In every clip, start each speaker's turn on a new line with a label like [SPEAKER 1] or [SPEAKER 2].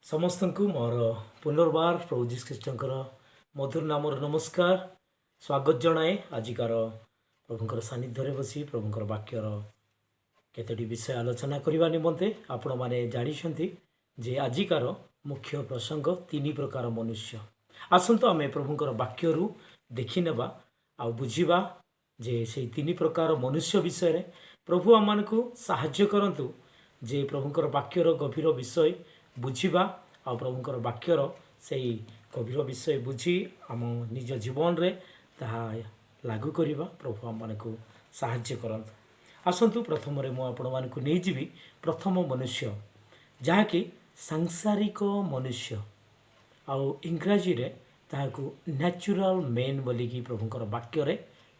[SPEAKER 1] समस्त को मोर पुनर्बार प्रभु जीशु ख्रीष्टर मधुर नाम नमस्कार स्वागत जनाए आजिकार प्रभुंर सानिध्य बसी प्रभुंर वाक्यर केतोटी विषय आलोचना करने निमंते आपण मैंने जानते जे आजिकार मुख्य प्रसंग तीन प्रकार मनुष्य आसतु आम प्रभुंर वाक्य देखी नेबा आ बुझा जे से तीन प्रकार मनुष्य विषय प्रभु आम को साहाय्य करंतु जे प्रभुंर वाक्यर गभीर विषय बुझा आ प्रभुंर वाक्यर से गभीर विषय बुझी आम निज जीवन रे ताहा लागू करवा प्रभु आम को साहाय्य करंतु आसतु प्रथम मुझे नहीं जीवी प्रथम मनुष्य जहाँकि सांसारिक मनुष्य आउ इंग्राजी रे ताहाकू नेचुरल मेन बोलिकी प्रभुंर वाक्य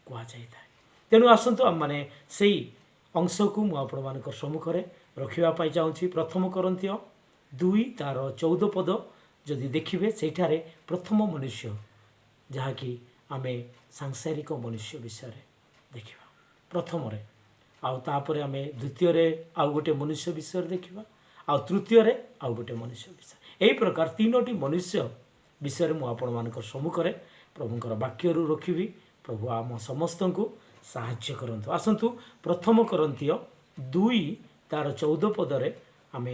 [SPEAKER 1] कहुई तेणु आसतु आम मैंने से अंश को मुझे सम्मुख में रखापी चाहूँगी प्रथम करंतिय 2 तार 14 पद जदि देखिए सेठारे प्रथम मनुष्य जहाँकि आम सांसारिक मनुष्य विषय देखा प्रथम आउे आम द्वितीय आउ गोटे मनुष्य विषय देखा आ तृतीय आउ गोटे मनुष्य विषय यही प्रकार 3टी मनुष्य विषय मुझे सम्मुख में प्रभुंर वाक्य रखी प्रभु आम समस्त को साहाय्य करंतु आसतु प्रथम करंतिय 2 तार 14 पदरे आम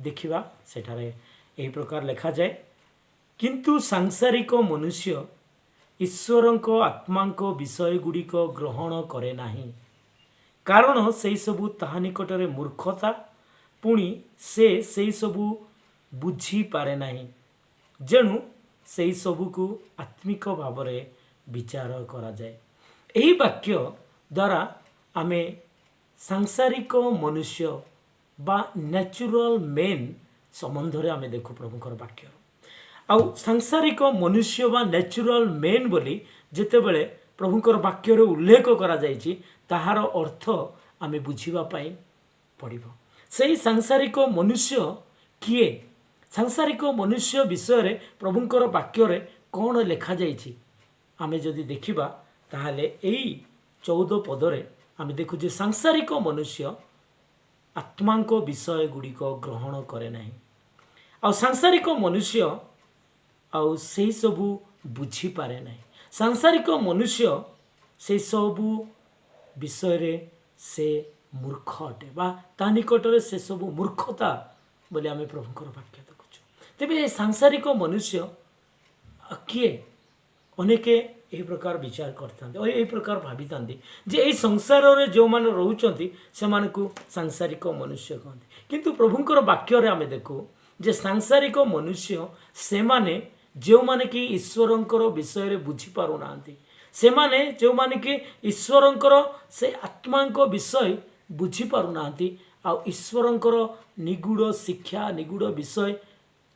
[SPEAKER 1] देखा सेठारे यही प्रकार लिखा जाए किंतु सांसारिक मनुष्य ईश्वरंक आत्मांक विषय गुड़िक ग्रहण करे नाही कारण से सबू ताहा निकटरे मूर्खता पुणी से सबू बुझी पारे नाही जेणु से सबू आत्मिक भाव विचार करा जाए यही वाक्य द्वारा आमे सांसारिक मनुष्य बा नेचुरल मेन संबंध रे आमे देखु प्रभुंर वाक्य आउ सांसारिक मनुष्य बा नेचुरल मेन बोली जेतेबेले प्रभुंर वाक्य उल्लेख करा जायछि ताहार अर्थ आमे बुझिबा पाई पड़िबो सेही सांसारिक मनुष्य किए सांसारिक मनुष्य विषय रे प्रभुंर वाक्य रे कोन लेखा जायछि आमे जदि देखिबा ताहाले एई 14 पदरे आमे देखु जे सांसारिक मनुष्य आत्मांक विषय गुड़िक ग्रहण करे नहीं आ सांसारिक मनुष्य आउ से सबू बुझी पारे नहीं सांसारिक मनुष्य से सबू विषय रे से मूर्ख अटे बा ता निकटरे से सबू मूर्खता बोली आमे प्रभुंर वाक्य देखुछु तेबे सांसारिक मनुष्य किए अनेके यही प्रकार विचार करते और यही प्रकार भावी था जे यही संसार में जो मैंने रोचंती से सांसारिक मनुष्य कहते किंतु प्रभुंर वाक्य आमे देखू जे सांसारिक मनुष्य से माने जो माने कि ईश्वरंकर विषय बुझी पारुना से माने जो माने कि ईश्वरंकर से आत्मांक विषय बुझी पारुना आ ईश्वरंकर निगूढ़ शिक्षा निगूढ़ विषय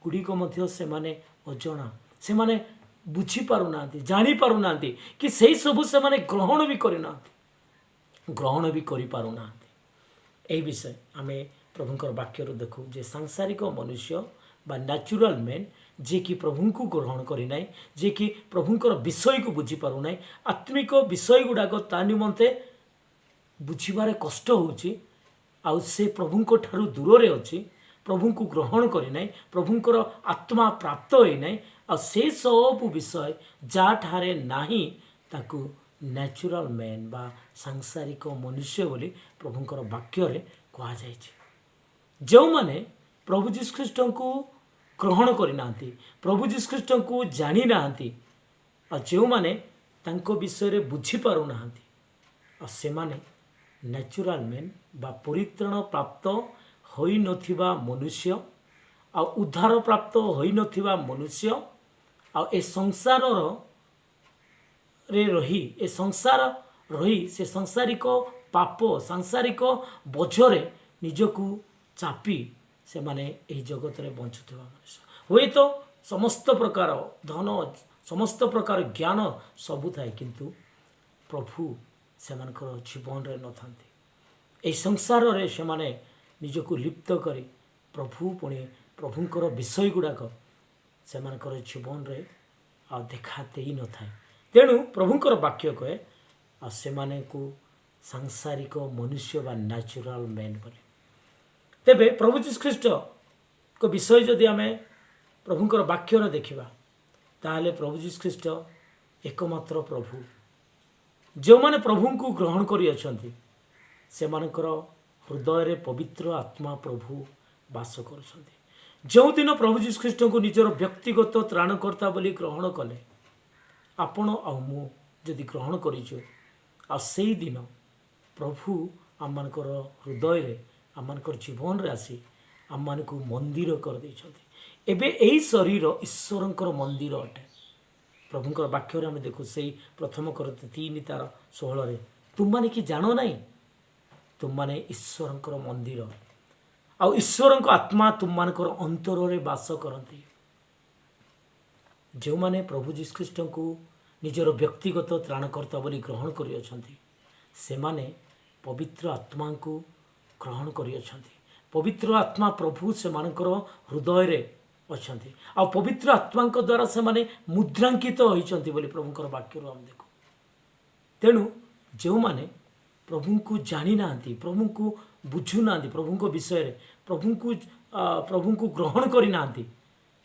[SPEAKER 1] गुड़िक मध्य से माने अजଣା से माने बुझी पारुना जानी पारुना कि सही सबू से माने ग्रहण भी करना ग्रहण भी करि पारुना एही विषय आमे प्रभुंर वाक्य देखू जे सांसारिक मनुष्य बा नेचुरल मेन जे कि प्रभु को ग्रहण करना जे कि प्रभुंर विषय को बुझी पारुना आत्मिक विषय गुड़ाक ता निमंते बुझीबारे कष्ट होउची आ से प्रभुंक ठारू दूर रे अछि प्रभु को ग्रहण करना प्रभुंर आत्मा प्राप्त होना आ से सब विषय जाठारे नाही ताकू नेचुरल मैन बा सांसारिक मनुष्य बोली प्रभुंर वाक्य रे कहा जाय जो माने प्रभु जीशु ख्रीष्ट को ग्रहण करना प्रभु जीशु ख्रीष्ट को जानी ना आ जो माने तांको विषय रे बुझी पारु ना आ से माने नेचुरल मैन बा परित्राण प्राप्त होई नथिबा मनुष्य आ उद्धार प्राप्त होई नथिबा मनुष्य आ ए संसार रे रही ए संसार रही से सांसारिक पाप सांसारिक बोझरे निजकू चापी से माने एही जगत रे बंचुथिबा मनुष्य हुए तो समस्त प्रकार धन समस्त प्रकार ज्ञान सबू थाए किंतु प्रभु से जीवन रे न थांती ए संसार रे से माने निजकू लिप्त करी प्रभु पुणी प्रभुंर विषय गुड़ाक से जीवन रे आ देखा दे न था तेणु प्रभुंर वाक्य कहे आ से सांसारिक मनुष्य बा नेचुरल मैन बोले तेबे प्रभु जीशु ख्रीष्ट को विषय जदि आम प्रभुंकर वाक्यर देखा ताहले प्रभु यीशु ख्रीष्ट एकमात्र प्रभु जो माने प्रभु को ग्रहण कर से मानकर हृदय रे पवित्र आत्मा प्रभु वास कर जो दिन प्रभु यीशु ख्रीष्ट को निजर व्यक्तिगत त्राणकर्ता बोली ग्रहण कले आपण आ मु जदि ग्रहण करिछु आ सेई दिन प्रभु आमମାନଙ୍କର हृदय आमମାନଙ୍କର जीवन रे आसी आमମାନଙ୍କୁ मंदिर कर ଦେଇଛନ୍ତି। एबे एई शरीर ईश्वरଙ୍କର मंदिर अटे। प्रभुଙ୍କର वाक्ୟରେ ଆମେ देखु सेई प्रथम करते 3:16 रे तुम माने कि जानो नहीं तुम माने ईश्वरଙ୍କର मंदिर आ ईश्वरଙ୍କ आत्मा तुम मानकर अंतर रे वास करती। जो माने प्रभु यीशु ख्रीष्ट को निजर व्यक्तिगत त्राणकर्ता बोली ग्रहण करियछंती से माने पवित्र आत्मा को ग्रहण करियछंती। पवित्र आत्मा प्रभु से मानकर हृदय रे अछंती आ पवित्र आत्मा द्वारा से माने मुद्रांकित होइछंती बोली प्रभुकर वाक्य हम देखु। तेणु जो माने प्रभु को जानी नांती प्रभु को बुझु नांती प्रभु को विषय रे प्रभु को ग्रहण करि नांती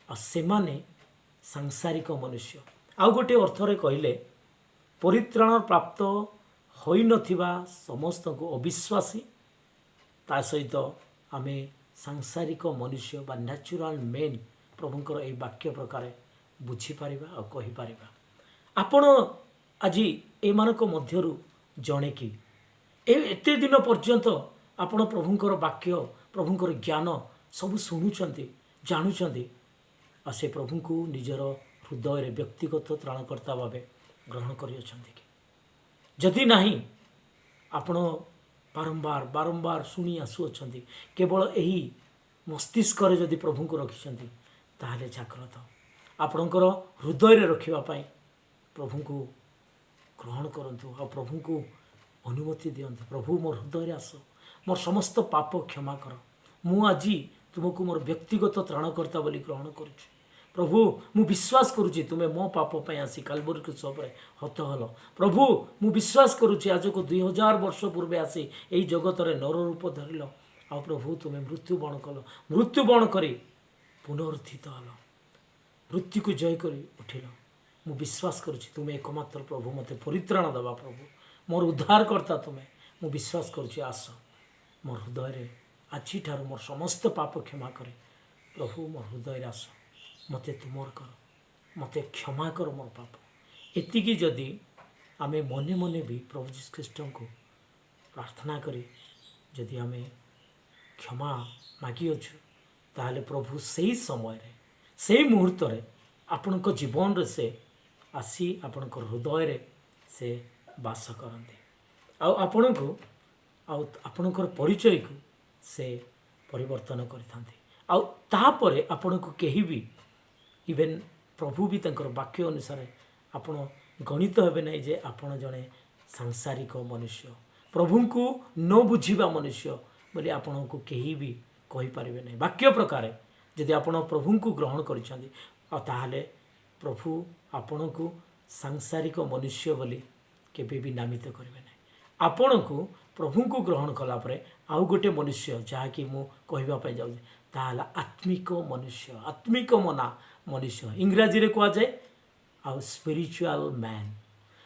[SPEAKER 1] आ से माने सांसारिक मनुष्य आउ गोटे अर्थरे कहले परित्राण प्राप्त होई नथिबा समस्त को अविश्वासी ता सहित आमे सांसारिक मनुष्य बा नेचुरल मेन प्रभुंकर ए वाक्य प्रकार बुझी पारिबा आ कहि पारिबा। आपण आज ए मानक मध्यरु जणे कि एते दिन पर्यंत आपण प्रभुंकर वाक्य प्रभुंकर ज्ञान सब शुणुचंती जानुचंती आ से प्रभु को निजर हृदय रे व्यक्तिगत त्राणकर्ता भावे ग्रहण करियछंती कि जदि नहीं आपण बारंबार बारंबार शुणी आसुअछंती केवल यही मस्तिष्क रे जदि प्रभु को रखिछंती ताहले जाग्रत आपणकर हृदय रे रखिबा पई प्रभु को ग्रहण करंतु आ प्रभु को अनुमति दियंतु। प्रभु मोर हृदय रे आस मोर समस्त पाप क्षमा कर मु आजी तुमको मोर व्यक्तिगत त्राणकर्ता बोली ग्रहण करुछि। प्रभु मु विश्वास करुछि तुमे मो पाप पई आसी कालवरी क्रूस रे हत हल। प्रभु मु विश्वास करुछि आज को 2000 वर्ष पूर्वे आसी एई जगत रे नर रूप धरिल आ प्रभु तुमे मृत्युवरण कल मृत्युवरण करी पुनरुत्थित हल मृत्यु को जय करी उठिल। मु विश्वास करुछि तुमे एकमात्र प्रभु मते परित्राण दबा प्रभु मोर उद्धार करता तुमे मु विश्वास करुछि आस मोर हृदय रे आछि ठार मोर समस्त पाप क्षमा करे प्रभु मोर हृदय रे आस मते तुमर कर मते क्षमा कर मोर पाप। एतिकी जदि आमे मने मने भी प्रभु यीशु ख्रीष्ट को प्रार्थना करी जदि आमे क्षमा मागी अछु ताहले प्रभु सेई समय रे सेई मुहूर्त रे आपणक जीवन रे से आसी आपणक हृदय रे से वास करते आपणको आपणकर परिचय को से परिवर्तन करते आपण को कहीं भी इवेन प्रभु भी तंकर वाक्य अनुसार आपण गणित हेबे नहीं जे आपण जड़े सांसारिक मनुष्य प्रभु को न बुझीबा मनुष्य बोली आपण को कहीं भी कहि पारिबे नहीं। वाक्य प्रकार जदि आपण प्रभु को ग्रहण करिसेंती ताहले प्रभु आपण को सांसारिक मनुष्य बोली केबे भी नामित करिबे नहीं। आपण को प्रभु को ग्रहण कला परे आउ गोटे मनुष्य जहाँकि मु कहबा पई जाउ ताहला आत्मिक मनुष्य आत्मिक मना मनुष्य इंग्राजी रे कहा जाए आउ स्पिरिचुअल मैन।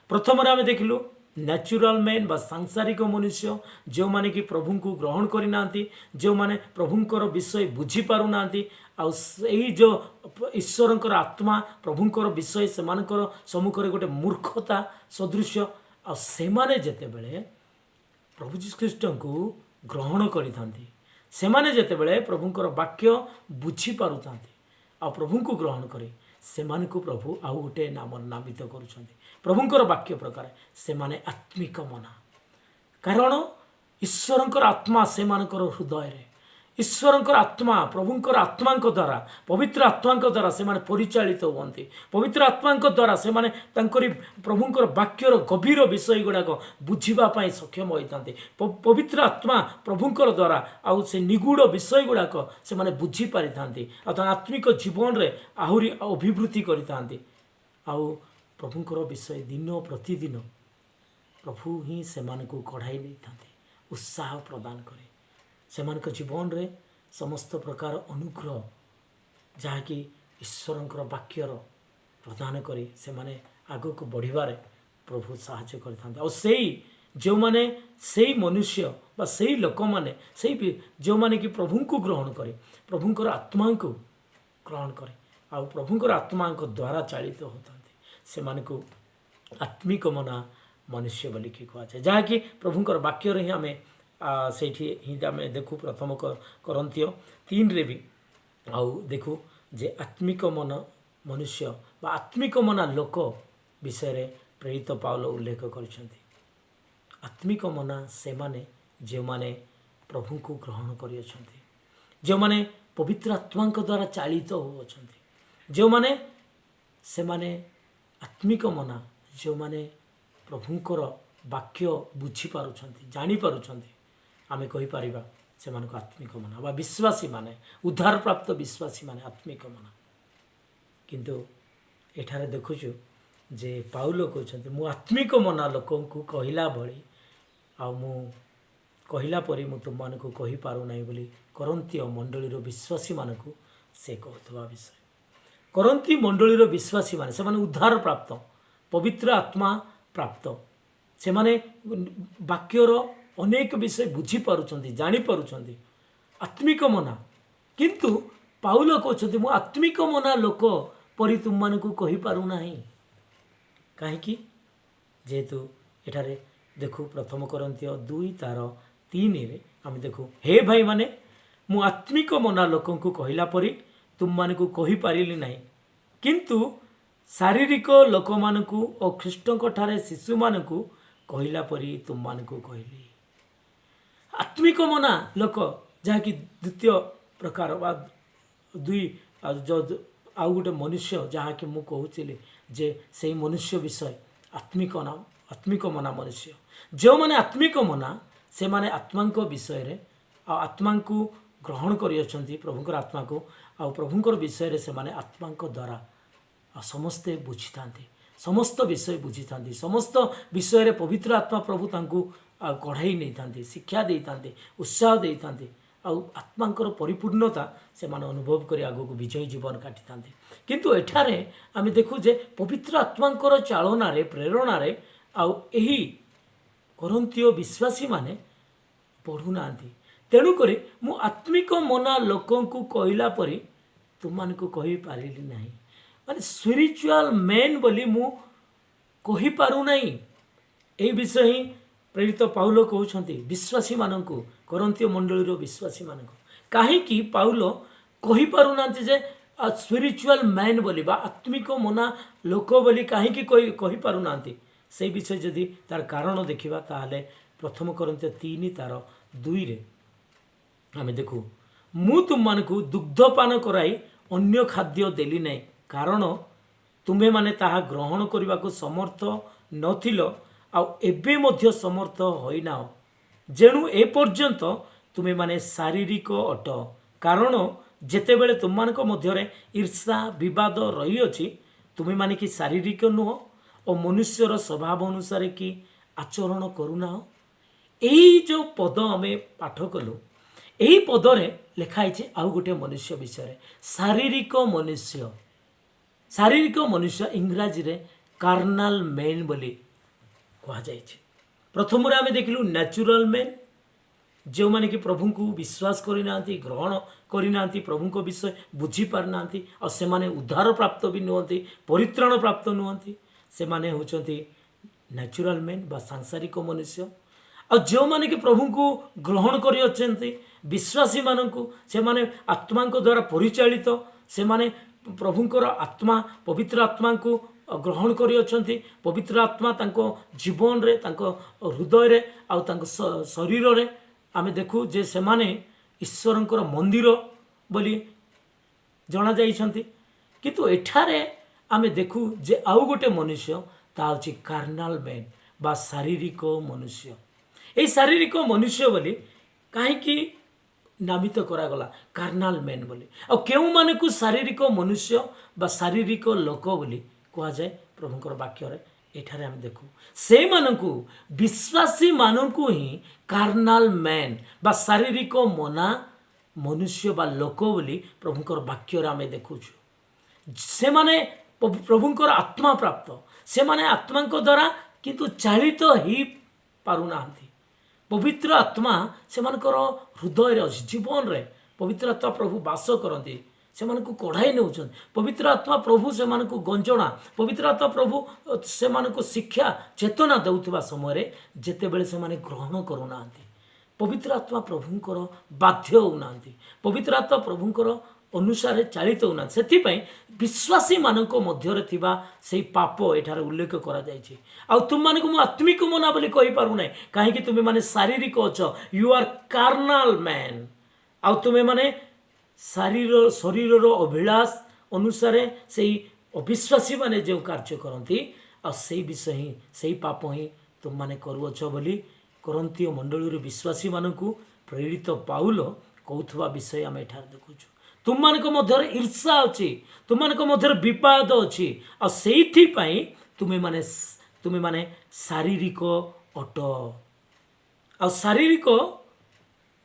[SPEAKER 1] प्रथम आम देखलु नेचुरल मैन बा सांसारिक मनुष्य जो माने कि प्रभु को ग्रहण करि नांती जो माने प्रभुंकर विषय बुझी पारु नांती आउ सेही जो ईश्वरंकर आत्मा प्रभुंकर विषय से मानकर सम्मुखरे गोटे मूर्खता सदृश आ से माने जेते बेले प्रभु यीशु ख्रीष्ट को ग्रहण करिथांती से माने जेते बेले प्रभुंकर वाक्य बुझी पारुथांती आ प्रभु को ग्रहण करे से माने को प्रभु आउ गोटे नाम नामित करुछंती प्रभुंकर वाक्य प्रकार से माने आत्मिक मना कारण ईश्वरंकर आत्मा से मानकर हृदय रे ईश्वरंकर आत्मा प्रभुंकर आत्मा द्वारा पवित्र आत्मा द्वारा से माने परिचालित होती पवित्र आत्मा द्वारा से माने तंकरी प्रभुंकर वाक्यर गभीर विषय गुड़ाक बुझापी सक्षम होती पवित्र आत्मा प्रभुंकर द्वारा आउ से निगूढ़ विषय गुड़ाक से माने बुझी पारि थांती आत्मिक जीवन रे आहुरी अभिवृद्धि करि आउ प्रभुंकर विषय दिन प्रतिदिन प्रभु ही से मानकु कढ़ाई नहीं थांती उत्साह प्रदान करे सेमानक जीवन रे समस्त प्रकार अनुग्रह ଯାହାକି ଈଶ୍ୱରଙ୍କର ବାକ୍ୟର ପ୍ରଦାନ କରି ସେମାନେ ଆଗକୁ ବଢ଼ିବାରେ ପ୍ରଭୁ ସାହାଯ୍ୟ କରିଥାନ୍ତି। ଆଉ ସେଇ ମନୁଷ୍ୟ ବା ସେଇ ଲୋକମାନେ ଯେଉଁମାନେ କି ପ୍ରଭୁଙ୍କୁ ଗ୍ରହଣ କରେ, ପ୍ରଭୁଙ୍କର ଆତ୍ମାଙ୍କୁ ଗ୍ରହଣ କରେ ଆଉ ପ୍ରଭୁଙ୍କର ଆତ୍ମାଙ୍କ ଦ୍ୱାରା ଚାଳିତ ହେଉଥାନ୍ତି, ସେମାନଙ୍କୁ ଆତ୍ମିକ ମନା ମନୁଷ୍ୟ ବୋଲିକି କୁହାଯାଏ। ଯାହାକି ପ୍ରଭୁଙ୍କର ବାକ୍ୟରେ ହିଁ ଆମେ ସେଇଠି ହିଁ ଆମେ ଦେଖୁ ପ୍ରଥମ କରନ୍ତୀୟ 3ରେ ବି ଆଉ ଦେଖୁ ଯେ ଆତ୍ମିକ ମନ ମନୁଷ୍ୟ ବା ଆତ୍ମିକ ମନା ଲୋକ ବିଷୟରେ ପ୍ରେରିତ ପାଉଲ ଉଲ୍ଲେଖ କରିଛନ୍ତି। ଆତ୍ମିକ ମନା ସେମାନେ ଯେଉଁମାନେ ପ୍ରଭୁଙ୍କୁ ଗ୍ରହଣ କରିଅଛନ୍ତି, ଯେଉଁମାନେ ପବିତ୍ର ଆତ୍ମାଙ୍କ ଦ୍ୱାରା ଚାଳିତ ହେଉଅଛନ୍ତି, ସେମାନେ ଆତ୍ମିକ ମନା, ଯେଉଁମାନେ ପ୍ରଭୁଙ୍କର ବାକ୍ୟ ବୁଝିପାରୁଛନ୍ତି, ଜାଣିପାରୁଛନ୍ତି, ଆମେ କହିପାରିବା ସେମାନଙ୍କୁ ଆତ୍ମିକ ମନା ବା ବିଶ୍ୱାସୀମାନେ, ଉଦ୍ଧାରପ୍ରାପ୍ତ ବିଶ୍ୱାସୀମାନେ ଆତ୍ମିକ ମନା। କିନ୍ତୁ ଏଠାରେ ଦେଖୁଛୁ ଯେ ପାଉଲ କହୁଛନ୍ତି ମୁଁ ଆତ୍ମିକ ମନା ଲୋକଙ୍କୁ କହିଲା ଭଳି ଆଉ ମୁଁ କହିଲା ପରି ମୁଁ ତୁମମାନଙ୍କୁ କହିପାରୁନାହିଁ ବୋଲି କରନ୍ତୀୟ ମଣ୍ଡଳୀର ବିଶ୍ୱାସୀମାନଙ୍କୁ ସେ କହୁଥିବା ବିଷୟ। କରନ୍ତି ମଣ୍ଡଳୀର ବିଶ୍ୱାସୀମାନେ ସେମାନେ ଉଦ୍ଧାର ପ୍ରାପ୍ତ, ପବିତ୍ର ଆତ୍ମା ପ୍ରାପ୍ତ, ସେମାନେ ବାକ୍ୟର ଅନେକ ବିଷୟ ବୁଝିପାରୁଛନ୍ତି, ଜାଣିପାରୁଛନ୍ତି, ଆତ୍ମିକ ମନା। କିନ୍ତୁ ପାଉଲ କହୁଛନ୍ତି ମୁଁ ଆତ୍ମିକ ମନା ଲୋକ ପରି ତୁମମାନଙ୍କୁ କହିପାରୁନାହିଁ। କାହିଁକି? ଯେହେତୁ ଏଠାରେ ଦେଖୁ ପ୍ରଥମ କରନ୍ତୀୟ 2:3 ଆମେ ଦେଖୁ ହେ ଭାଇମାନେ, ମୁଁ ଆତ୍ମିକ ମନା ଲୋକଙ୍କୁ କହିଲା ପରି ତୁମମାନଙ୍କୁ କହିପାରିଲି ନାହିଁ, କିନ୍ତୁ ଶାରୀରିକ ଲୋକମାନଙ୍କୁ ଓ ଖ୍ରୀଷ୍ଟଙ୍କଠାରେ ଶିଶୁମାନଙ୍କୁ କହିଲା ପରି ତୁମମାନଙ୍କୁ କହିଲି। ଆତ୍ମିକ ମନା ଲୋକ, ଯାହାକି ଦ୍ୱିତୀୟ ପ୍ରକାର ବା ଆଉ ଗୋଟେ ମନୁଷ୍ୟ, ଯାହାକି ମୁଁ କହୁଥିଲି ଯେ ସେଇ ମନୁଷ୍ୟ ବିଷୟ ଆତ୍ମିକ ମନା ମନୁଷ୍ୟ। ଯେଉଁମାନେ ଆତ୍ମିକ ମନା, ସେମାନେ ଆତ୍ମାଙ୍କ ବିଷୟରେ ଆଉ ଆତ୍ମାଙ୍କୁ ଗ୍ରହଣ କରିଅଛନ୍ତି, ପ୍ରଭୁଙ୍କର ଆତ୍ମାକୁ, ଆଉ ପ୍ରଭୁଙ୍କର ବିଷୟରେ ସେମାନେ ଆତ୍ମାଙ୍କ ଦ୍ୱାରା ଆଉ ସମସ୍ତେ ବୁଝିଥାନ୍ତି, ସମସ୍ତ ବିଷୟ ବୁଝିଥାନ୍ତି, ସମସ୍ତ ବିଷୟରେ ପବିତ୍ର ଆତ୍ମା ପ୍ରଭୁ ତାଙ୍କୁ କଢ଼ାଇ ନେଇଥାନ୍ତି, ଶିକ୍ଷା ଦେଇଥାନ୍ତି, ଉତ୍ସାହ ଦେଇଥାନ୍ତି, ଆଉ ଆତ୍ମାଙ୍କର ପରିପୂର୍ଣ୍ଣତା ସେମାନେ ଅନୁଭବ କରି ଆଗକୁ ବିଜୟୀ ଜୀବନ କାଟିଥାନ୍ତି। କିନ୍ତୁ ଏଠାରେ ଆମେ ଦେଖୁ ଯେ ପବିତ୍ର ଆତ୍ମାଙ୍କର ଚାଳନାରେ, ପ୍ରେରଣାରେ ଆଉ ଏହି କରନ୍ତୀୟ ବିଶ୍ୱାସୀମାନେ ପଢ଼ୁନାହାନ୍ତି। ତେଣୁକରି ମୁଁ ଆତ୍ମିକ ମନା ଲୋକଙ୍କୁ କହିଲା ପରି ତୁମମାନଙ୍କୁ କହିପାରିଲି ନାହିଁ, ମାନେ ସ୍ପିରିଚୁଆଲ ମେନ୍ ବୋଲି ମୁଁ କହିପାରୁନାହିଁ। ଏହି ବିଷୟ ହିଁ ପ୍ରେରିତ ପାଉଲ କହୁଛନ୍ତି ବିଶ୍ୱାସୀମାନଙ୍କୁ, କରନ୍ତୀୟ ମଣ୍ଡଳୀର ବିଶ୍ୱାସୀମାନଙ୍କୁ। କାହିଁକି ପାଉଲ କହିପାରୁନାହାନ୍ତି ଯେ ସ୍ପିରିଚୁଆଲ ମ୍ୟାନ୍ ବୋଲି ବା ଆତ୍ମିକ ମନା ଲୋକ ବୋଲି କାହିଁକି କହିପାରୁନାହାନ୍ତି? ସେହି ବିଷୟ ଯଦି ତାର କାରଣ ଦେଖିବା, ତାହେଲେ ପ୍ରଥମ କରନ୍ତୀୟ 3:2 ଆମେ ଦେଖୁ ମୁଁ ତୁମମାନଙ୍କୁ ଦୁଗ୍ଧପାନ କରାଇ ଅନ୍ୟ ଖାଦ୍ୟ ଦେଲି ନାହିଁ, କାରଣ ତୁମେମାନେ ତାହା ଗ୍ରହଣ କରିବାକୁ ସମର୍ଥ ନଥିଲ, ଆଉ ଏବେ ମଧ୍ୟ ସମର୍ଥ ହୋଇନାହ, ଯେଣୁ ଏପର୍ଯ୍ୟନ୍ତ ତୁମେମାନେ ଶାରୀରିକ ଅଟ। କାରଣ ଯେତେବେଳେ ତୁମମାନଙ୍କ ମଧ୍ୟରେ ଈର୍ଷା ବିବାଦ ରହିଅଛି, ତୁମେମାନେ କି ଶାରୀରିକ ନୁହଁ ଓ ମନୁଷ୍ୟର ସ୍ୱଭାବ ଅନୁସାରେ କି ଆଚରଣ କରୁନାହ। ଏହି ଯେଉଁ ପଦ ଆମେ ପାଠ କଲୁ, ଏହି ପଦରେ ଲେଖା ହେଇଛି ଆଉ ଗୋଟିଏ ମନୁଷ୍ୟ ବିଷୟରେ, ଶାରୀରିକ ମନୁଷ୍ୟ ଇଂରାଜୀରେ କାର୍ନାଲ ମେନ୍ ବୋଲି କୁହାଯାଇଛି। ପ୍ରଥମରେ ଆମେ ଦେଖିଲୁ ନ୍ୟାଚୁରାଲ ମେନ୍, ଯେଉଁମାନେ କି ପ୍ରଭୁଙ୍କୁ ବିଶ୍ୱାସ କରିନାହାନ୍ତି, ଗ୍ରହଣ କରିନାହାନ୍ତି, ପ୍ରଭୁଙ୍କ ବିଷୟ ବୁଝିପାରିନାହାନ୍ତି, ଆଉ ସେମାନେ ଉଦ୍ଧାର ପ୍ରାପ୍ତ ବି ନୁହନ୍ତି, ପରିତ୍ରାଣ ପ୍ରାପ୍ତ ନୁହନ୍ତି, ସେମାନେ ହେଉଛନ୍ତି ନ୍ୟାଚୁରାଲ ମେନ୍ ବା ସାଂସାରିକ ମନୁଷ୍ୟ। ଆଉ ଯେଉଁମାନେ କି ପ୍ରଭୁଙ୍କୁ ଗ୍ରହଣ କରିଅଛନ୍ତି, ବିଶ୍ୱାସୀମାନଙ୍କୁ, ସେମାନେ ଆତ୍ମାଙ୍କ ଦ୍ୱାରା ପରିଚାଳିତ, ସେମାନେ ପ୍ରଭୁଙ୍କର ଆତ୍ମା, ପବିତ୍ର ଆତ୍ମାଙ୍କୁ ଗ୍ରହଣ କରିଅଛନ୍ତି, ପବିତ୍ର ଆତ୍ମା ତାଙ୍କ ଜୀବନରେ, ତାଙ୍କ ହୃଦୟରେ ଆଉ ତାଙ୍କ ଶରୀରରେ ଆମେ ଦେଖୁ ଯେ ସେମାନେ ଈଶ୍ୱରଙ୍କର ମନ୍ଦିର ବୋଲି ଜଣାଯାଇଛନ୍ତି। କିନ୍ତୁ ଏଠାରେ ଆମେ ଦେଖୁ ଯେ ଆଉ ଗୋଟେ ମନୁଷ୍ୟ, ତାହା ହେଉଛି କାର୍ନାଲ ମେନ୍ ବା ଶାରୀରିକ ମନୁଷ୍ୟ। ଏହି ଶାରୀରିକ ମନୁଷ୍ୟ ବୋଲି କାହିଁକି ନାମିତ କରାଗଲା କାର୍ନାଲ ମେନ୍ ବୋଲି? ଆଉ କେଉଁମାନଙ୍କୁ ଶାରୀରିକ ମନୁଷ୍ୟ ବା ଶାରୀରିକ ଲୋକ ବୋଲି କୁହାଯାଏ ପ୍ରଭୁଙ୍କର ବାକ୍ୟରେ? ଏଠାରେ ଆମେ ଦେଖୁ ସେମାନଙ୍କୁ, ବିଶ୍ୱାସୀମାନଙ୍କୁ ହିଁ କାର୍ନାଲ ମେନ୍ ବା ଶାରୀରିକ ମନା मनुष्य बा लोक बोली प्रभुंकर वाक्य आम देखु से माने प्रभुंकर आत्मा प्राप्त से माने आत्मा द्वारा किंतु चालित ही पारुना पवित्र आत्मा से हृदय अच्छी जीवन रे पवित्र आत्मा प्रभु बास करती से कढ़ाई नौ पवित्र आत्मा प्रभु से गंजना पवित्र आत्मा प्रभु से शिक्षा चेतना देउथबा समय जेतेबेले से ग्रहण करूना पवित्र आत्मा प्रभुंकर बाध्य होना पवित्र आत्मा प्रभुंकर अनुसार चालित होना से विश्वासी मानक मध्य थिबा से पाप एठार उल्लेख करा जायछि आ तुम मानक मु आत्मिक मना बोली कहि पारु नै काहे कि तुमे माने शारीरिक अछ यू आर कार्नाल मैन आ तुमे माने शरीर अभिलाष अनुसार से अविश्वासी माने जो कार्य करती आ से विषय ही से पाप ही तुम माने करूअछ बोली करंतीय मंडली विश्वासी मानकु प्रेरित पाउल कहूथबा विषय आम एठार देखुछु तुम मानक मध्य ईर्षा अच्छी तुम मानक मध्य विवाद अच्छी आ सेठी पई तुमे माने शारीरिक अट आ शारीरिक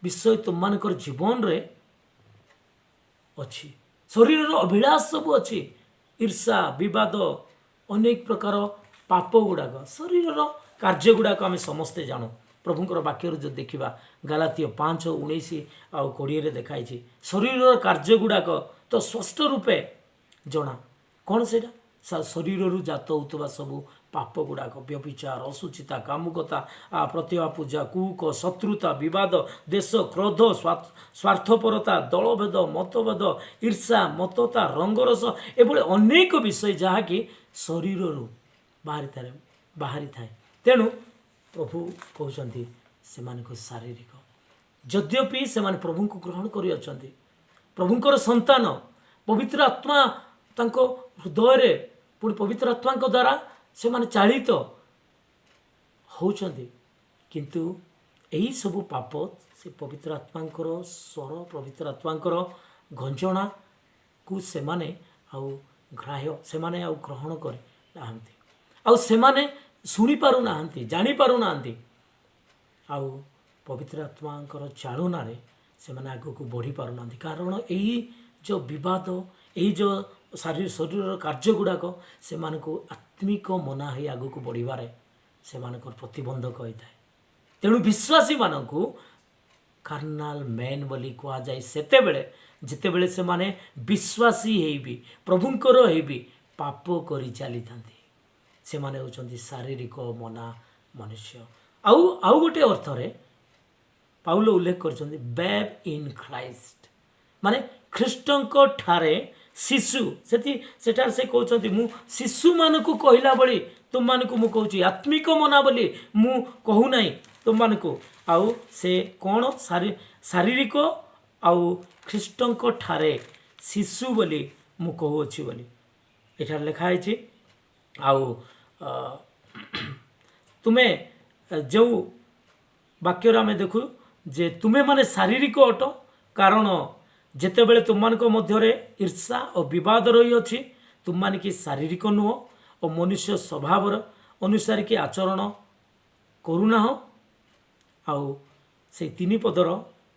[SPEAKER 1] विषय तुम मानकर जीवन रे अच्छी शरीर अभिलाष सब अच्छी ईर्षा विवाद अनेक प्रकार पाप गुड़ाक शरीर कार्य गुड़ाक आम समस्ते जानू प्रभुंकर वाक्य जो देखा गलातीय 5:19 आ 20 देखाई शरीर कार्य गुड़ाक तो स्पष्ट रूपे जना कौन से शरीर जात होता सबू पाप गुड़ाक व्यभिचार असुचिता कामुकता प्रतिभा पूजा कुक शत्रुता विवाद देश क्रोध स्वार्थपरता दलभेद मतभेद ईर्षा मतता रंगरस एभली अनेक विषय जहाँकि शरीर बाहरी थाए तेणु प्रभु कहते से शारीरिक जद्यपि से प्रभु को ग्रहण कर प्रभुंकर संतान पवित्र आत्मा तांको हृदय पुणी पवित्र आत्मा द्वारा से चालित होचंदी किंतु यही सबू पाप से पवित्र आत्मांकर स्वर पवित्र आत्मांकर घंचना को से माने आउ ग्राह्य से माने आउ ग्रहण करे नाहंती आउ से माने शुणी पारु नाहंती जानी पारु नाहंती आउ पवित्र आत्मांकर चालना रे से माने आगो को बढ़ी पारु नाहंती कारण यही जो विवाद यही जो शरीर कार्य गुड़ाक से आत्मिक मना ही आगो को बढ़िबारे से प्रतिबंधक होता है तेणु विश्वासी मानकु कार्नाल मैन बोली कह जाए सेते बेले जिते बेले से माने विश्वासी हेबी प्रभुंकर हेबी पाप करी चली थांती से माने होचंती शारीरिक मना मनुष्य आउ गोटे अर्थ रे पाउल उल्लेख करछंती बैब इन क्राइस्ट माने ख्रीष्टंको ठारे शिशु सेठार से कहते मु शिशु मानकु कहला बड़ी तुम मानकु मु कहूची आत्मिक मना बोली मु कहू नाही तुम मानकु आउ से कौन शारीरिक आउ ख्रीष्टंको ठारे शिशु बोली मु कहूची बोली एठार लिखा है आउ तुम्हें जो वाक्य आम देखु जे तुम्हें माने शारीरिक अट कारण जेते बेले तुम मानक मध्य ईर्षा और विवाद रही अच्छी तुम मान कि शारीरिक नुह और मनुष्य स्वभाव अनुसार कि आचरण करूना आउ से तीन पदर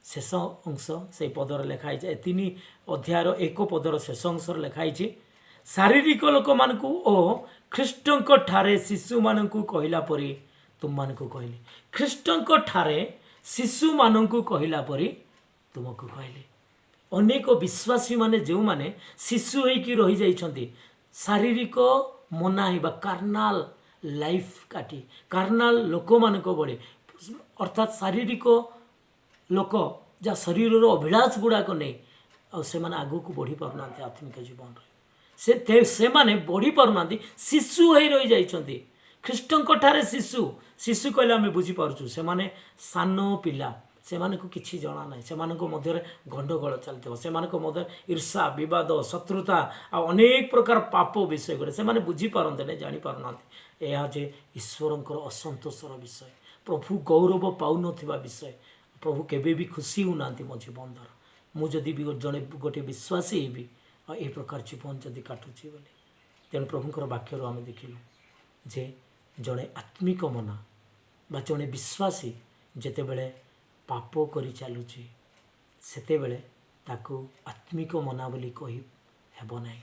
[SPEAKER 1] शेष अंश से पदर लिखाई जाए 3 अध्यायर 1 पदर शेष अंश लिखाई शारीरिक लोक मानकु ओ ख्रीष्टंको ठारे शिशु मानकु कहला परी तुम मानकु कहले ख्रीष्टंको ठारे शिशु मानकु कहला परी तुमको कहले अनेक विश्वासी माने जो माने शिशु होइकी रही जाइछंती शारीरिक मना हिबा कार्नाल लाइफ काटी कार्नाल लोक मानक बड़े अर्थात शारीरिक लोक जा शरीर अभिलाष गुड़ाक नहीं आ से माने आगो को बढ़ी पारना आत्मिक जीवन से माने बढ़ी पारना शिशु हो रही जाइछंती ख्रीष्टंको ठारे शिशु शिशु कहले आम बुझी पारछु से माने सान पिला से किसी जना ना से मध्य गंडगोल चलते से मध्य ईर्षा विवाद शत्रुता आ अनेक प्रकार पाप विषय गुड़े से बुझीपारते नहीं जापारना यह जे ईश्वर असंतोषर विषय प्रभु गौरव पाऊन विषय प्रभु केबे भी खुशी होना मो जीवन द्वारा मुझे भी जड़े गोटे विश्वासी भी ये प्रकार जीवन जदि काटुची बोली तेणु प्रभुंर वाक्य आम देखिलु जे जड़े आत्मिक मना बा जड़े विश्वासी जेते बेले पाप करी चलुची ସେତେବେଳେ ତାକୁ ଆତ୍ମିକ ମନା ବୋଲି କହି ହେବ ନାହିଁ।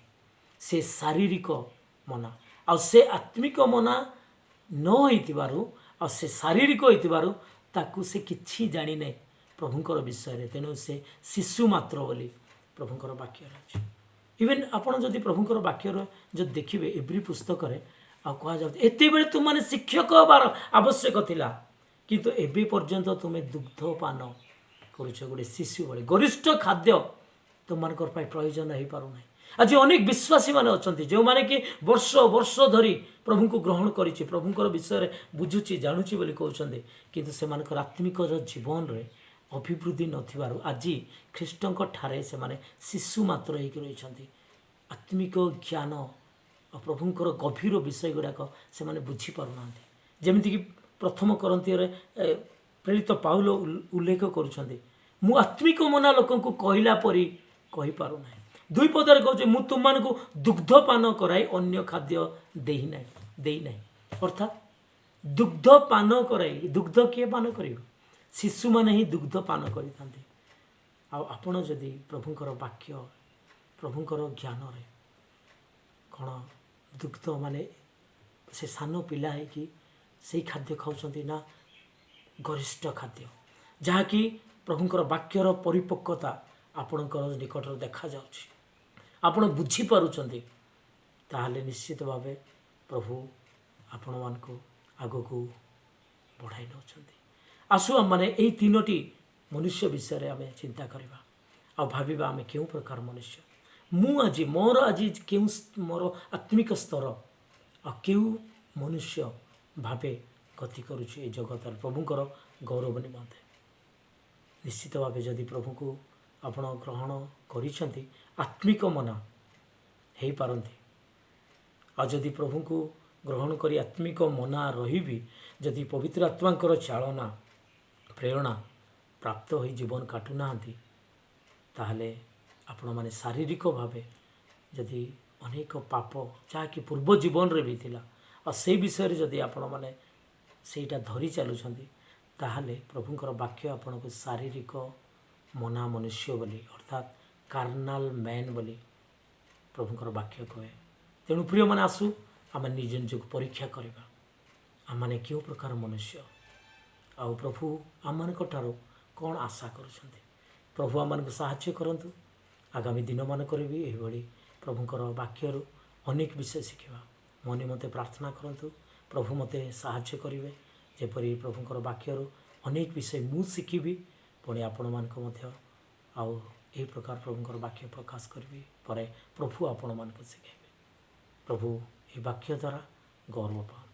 [SPEAKER 1] ସେ ଶାରୀରିକ ମନା। ଆଉ ସେ ଆତ୍ମିକ ମନା ନ ହେଇଥିବାରୁ ଆଉ ସେ ଶାରୀରିକ ହେଇଥିବାରୁ ତାକୁ ସେ କିଛି ଜାଣିନାହିଁ ପ୍ରଭୁଙ୍କର ବିଷୟରେ। ତେଣୁ ସେ ଶିଶୁ ମାତ୍ର ବୋଲି ପ୍ରଭୁଙ୍କର ବାକ୍ୟରେ ଅଛି। ଇଭେନ୍ ଆପଣ ଯଦି ପ୍ରଭୁଙ୍କର ବାକ୍ୟର ଯଦି ଦେଖିବେ ଏଭ୍ରି ପୁସ୍ତକରେ ଆଉ କୁହାଯାଉଛି ଏତେବେଳେ ତୁମମାନେ ଶିକ୍ଷକ ହେବାର ଆବଶ୍ୟକ ଥିଲା, କିନ୍ତୁ ଏବେ ପର୍ଯ୍ୟନ୍ତ ତୁମେ ଦୁଗ୍ଧ ପାନ କରୁଛ। ଗୋଟେ ଶିଶୁ ଭଳି ଗରିଷ୍ଠ ଖାଦ୍ୟ ତୁମମାନଙ୍କର ପାଇଁ ପ୍ରয়োଜନ ହେଇପାରୁନାହିଁ। ଆଜି ଅନେକ ବିଶ୍ୱାସୀମାନେ ଅଛନ୍ତି ଯେଉଁମାନେ କି ବର୍ଷ ବର୍ଷ ଧରି ପ୍ରଭୁଙ୍କୁ ଗ୍ରହଣ କରିଛି, ପ୍ରଭୁଙ୍କର ବିଷୟରେ ବୁଝୁଛି ଜାଣୁଛି ବୋଲି କହୁଛନ୍ତି, କିନ୍ତୁ ସେମାନଙ୍କର ଆତ୍ମିକର ଜୀବନରେ ଅଭିବୃଦ୍ଧି ନଥିବାରୁ ଆଜି ଖ୍ରୀଷ୍ଟଙ୍କ ଠାରେ ସେମାନେ ଶିଶୁ ମାତ୍ର ହେଇକି ରହିଛନ୍ତି। ଆତ୍ମିକ ଜ୍ଞାନ ଆଉ ପ୍ରଭୁଙ୍କର ଗଭୀର ବିଷୟ ଗୁଡ଼ାକ ସେମାନେ ବୁଝିପାରୁନାହାନ୍ତି। ଯେମିତିକି ପ୍ରଥମ କରନ୍ତିୟରେ ପ୍ରେରିତ ପାଉଲ ଉଲ୍ଲେଖ କରୁଛନ୍ତି, ମୁଁ ଆତ୍ମିକ ମନା ଲୋକଙ୍କୁ କହିଲା ପରି କହିପାରୁନାହିଁ। 2 ପଦରେ କହୁଛି, ମୁଁ ତୁମମାନଙ୍କୁ ଦୁଗ୍ଧ ପାନ କରାଇ ଅନ୍ୟ ଖାଦ୍ୟ ଦେଇନାହିଁ। ଅର୍ଥାତ୍ ଦୁଗ୍ଧ ପାନ କରାଇ, ଦୁଗ୍ଧ କିଏ ପାନ କରିବ? ଶିଶୁମାନେ ହିଁ ଦୁଗ୍ଧ ପାନ କରିଥାନ୍ତି। ଆଉ ଆପଣ ଯଦି ପ୍ରଭୁଙ୍କର ବାକ୍ୟ, ପ୍ରଭୁଙ୍କର ଜ୍ଞାନରେ କ'ଣ ଦୁଗ୍ଧ ମାନେ ସେ ସାନ ପିଲା ହେଇକି ସେଇ ଖାଦ୍ୟ ଖାଉଛନ୍ତି ନା ଗରିଷ୍ଠ ଖାଦ୍ୟ, ଯାହାକି ପ୍ରଭୁଙ୍କର ବାକ୍ୟର ପରିପକ୍ୱତା ଆପଣଙ୍କର ନିକଟରେ ଦେଖାଯାଉଛି, ଆପଣ ବୁଝିପାରୁଛନ୍ତି, ତାହେଲେ ନିଶ୍ଚିତ ଭାବେ ପ୍ରଭୁ ଆପଣମାନଙ୍କୁ ଆଗକୁ ବଢ଼ାଇ ନେଉଛନ୍ତି। ଆସୁ ଆମମାନେ ଏହି 3ଟି ମନୁଷ୍ୟ ବିଷୟରେ ଆମେ ଚିନ୍ତା କରିବା ଆଉ ଭାବିବା ଆମେ କେଉଁ ପ୍ରକାର ମନୁଷ୍ୟ। ମୋର ଆଜି ମୋର ଆତ୍ମିକ ସ୍ତର ଆଉ କେଉଁ ମନୁଷ୍ୟ ଭାବେ ଗତି କରୁଛି ଏ ଜଗତରେ ପ୍ରଭୁଙ୍କର ଗୌରବ ନିମନ୍ତେ। ନିଶ୍ଚିତ ଭାବେ ଯଦି ପ୍ରଭୁଙ୍କୁ ଆପଣ ଗ୍ରହଣ କରିଛନ୍ତି, ଆତ୍ମିକ ମନା ହେଇପାରନ୍ତି। ଆଉ ଯଦି ପ୍ରଭୁଙ୍କୁ ଗ୍ରହଣ କରି ଆତ୍ମିକ ମନା ରହିବି, ଯଦି ପବିତ୍ର ଆତ୍ମାଙ୍କର ଚାଳନା ପ୍ରେରଣା ପ୍ରାପ୍ତ ହୋଇ ଜୀବନ କାଟୁନାହାନ୍ତି, ତାହେଲେ ଆପଣମାନେ ଶାରୀରିକ ଭାବେ ଯଦି ଅନେକ ପାପ ଯାହାକି ପୂର୍ବ ଜୀବନରେ ବି ଥିଲା ଆଉ ସେଇ ବିଷୟରେ ଯଦି ଆପଣମାନେ ସେଇଟା ଧରି ଚାଲୁଛନ୍ତି, ତାହେଲେ ପ୍ରଭୁଙ୍କର ବାକ୍ୟ ଆପଣଙ୍କୁ ଶାରୀରିକ ମନା ମନୁଷ୍ୟ ବୋଲି ଅର୍ଥାତ୍ କାର୍ନାଲ ମ୍ୟାନ୍ ବୋଲି ପ୍ରଭୁଙ୍କର ବାକ୍ୟ କହେ। ତେଣୁ ପ୍ରିୟମାନେ ଆସୁ ଆମେ ନିଜ ନିଜକୁ ପରୀକ୍ଷା କରିବା, ଆମମାନେ କେଉଁ ପ୍ରକାର ମନୁଷ୍ୟ ଆଉ ପ୍ରଭୁ ଆମମାନଙ୍କ ଠାରୁ କ'ଣ ଆଶା କରୁଛନ୍ତି। ପ୍ରଭୁ ଆମମାନଙ୍କୁ ସାହାଯ୍ୟ କରନ୍ତୁ। ଆଗାମୀ ଦିନମାନଙ୍କରେ ବି ଏହିଭଳି ପ୍ରଭୁଙ୍କର ବାକ୍ୟରୁ ଅନେକ ବିଷୟ ଶିଖିବା। ମୋ ନିମନ୍ତେ ପ୍ରାର୍ଥନା କରନ୍ତୁ, ପ୍ରଭୁ ମୋତେ ସାହାଯ୍ୟ କରିବେ ଯେପରି ପ୍ରଭୁଙ୍କର ବାକ୍ୟରୁ ଅନେକ ବିଷୟ ମୁଁ ଶିଖିବି, ପୁଣି ଆପଣମାନଙ୍କୁ ମଧ୍ୟ ଆଉ ଏହି ପ୍ରକାର ପ୍ରଭୁଙ୍କର ବାକ୍ୟ ପ୍ରକାଶ କରିବି ପରେ ପ୍ରଭୁ ଆପଣମାନଙ୍କୁ ଶିଖାଇବେ। ପ୍ରଭୁ ଏ ବାକ୍ୟ ଦ୍ୱାରା ଗୌରବ ପାଆନ୍ତୁ।